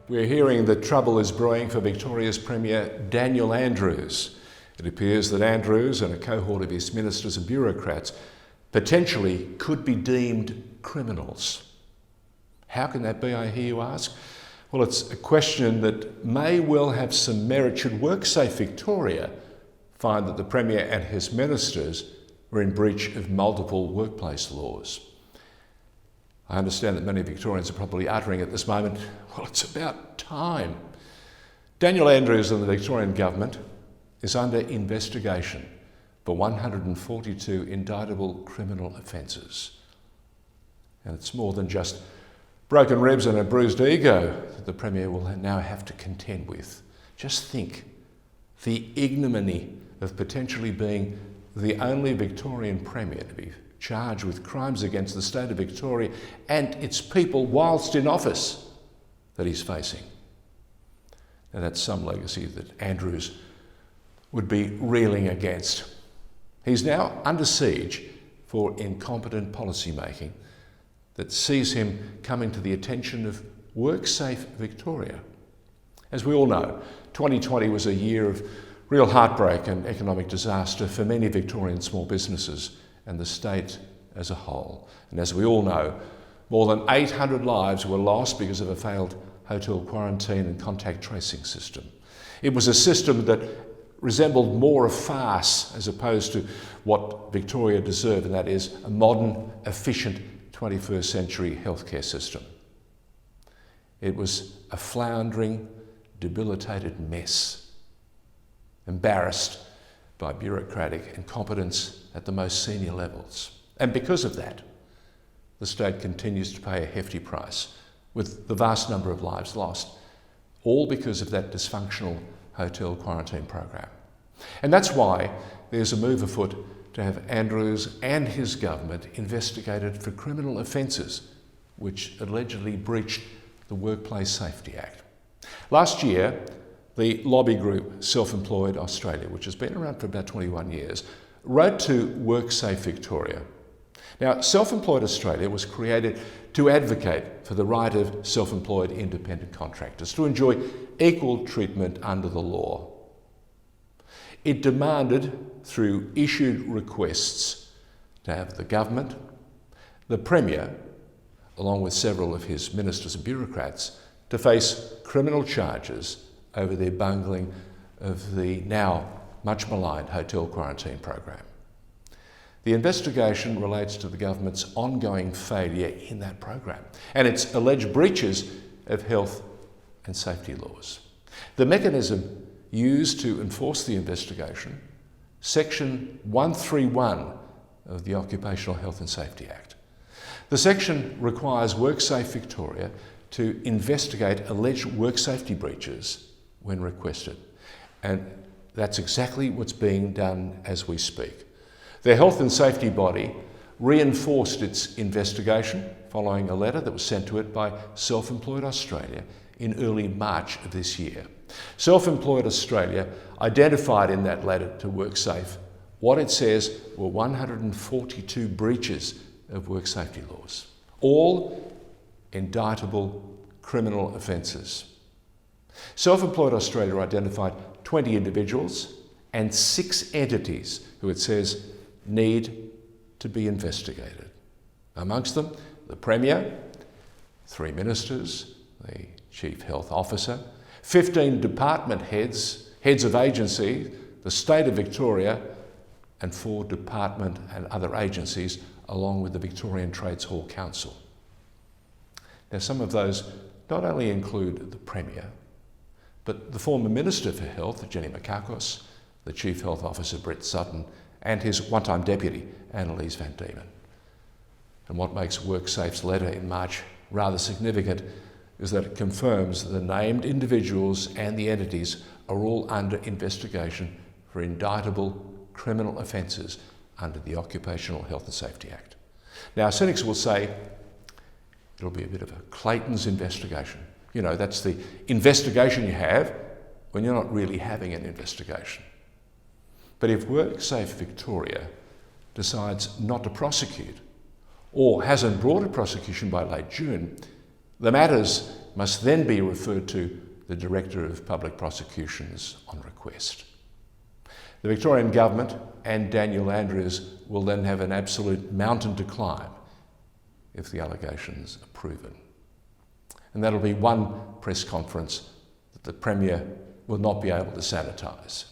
We're hearing that trouble is brewing for Victoria's Premier Daniel Andrews. It appears that Andrews and a cohort of his ministers and bureaucrats potentially could be deemed criminals. How can that be, I hear you ask? Well, it's a question that may well have some merit should WorkSafe Victoria find that the Premier and his ministers were in breach of multiple workplace laws. I understand that many Victorians are probably uttering at this moment, well, it's about time. Daniel Andrews and the Victorian government is under investigation for 142 indictable criminal offences. And it's more than just broken ribs and a bruised ego that the Premier will now have to contend with. Just think, the ignominy of potentially being the only Victorian Premier to be charged with crimes against the state of Victoria and its people whilst in office that he's facing. Now that's some legacy that Andrews would be reeling against. He's now under siege for incompetent policy making that sees him coming to the attention of WorkSafe Victoria. As we all know, 2020 was a year of real heartbreak and economic disaster for many Victorian small businesses and the state as a whole. And as we all know, more than 800 lives were lost because of a failed hotel quarantine and contact tracing system. It was a system that resembled more a farce as opposed to what Victoria deserved, and that is a modern, efficient 21st century healthcare system. It was a floundering, debilitated mess, embarrassed by bureaucratic incompetence at the most senior levels. And because of that, the state continues to pay a hefty price, with the vast number of lives lost, all because of that dysfunctional hotel quarantine program. And that's why there's a move afoot to have Andrews and his government investigated for criminal offences which allegedly breached the Workplace Safety Act. Last year, the lobby group Self-Employed Australia, which has been around for about 21 years, wrote to WorkSafe Victoria. Now, Self-Employed Australia was created to advocate for the right of self-employed independent contractors to enjoy equal treatment under the law. It demanded, through issued requests, to have the government, the Premier, along with several of his ministers and bureaucrats, to face criminal charges over their bungling of the now much maligned hotel quarantine program. The investigation relates to the government's ongoing failure in that program and its alleged breaches of health and safety laws. The mechanism used to enforce the investigation, Section 131 of the Occupational Health and Safety Act. The section requires WorkSafe Victoria to investigate alleged work safety breaches when requested. And that's exactly what's being done as we speak. The health and safety body reinforced its investigation following a letter that was sent to it by Self-Employed Australia in early March of this year. Self-Employed Australia identified in that letter to WorkSafe what it says were 142 breaches of work safety laws, all indictable criminal offences. Self-Employed Australia identified 20 individuals and 6 entities who it says need to be investigated. Amongst them, the Premier, 3 ministers, the Chief Health Officer, 15 department heads, heads of agency, the State of Victoria, and 4 department and other agencies, along with the Victorian Trades Hall Council. Now, some of those not only include the Premier, but the former Minister for Health, Jenny Mikakos, the Chief Health Officer, Brett Sutton, and his one-time Deputy, Annalise Van Diemen. And what makes WorkSafe's letter in March rather significant is that it confirms that the named individuals and the entities are all under investigation for indictable criminal offences under the Occupational Health and Safety Act. Now, cynics will say it'll be a bit of a Clayton's investigation. You know, that's the investigation you have when you're not really having an investigation. But if WorkSafe Victoria decides not to prosecute or hasn't brought a prosecution by late June, the matters must then be referred to the Director of Public Prosecutions on request. The Victorian Government and Daniel Andrews will then have an absolute mountain to climb if the allegations are proven. And that'll be one press conference that the Premier will not be able to sanitise.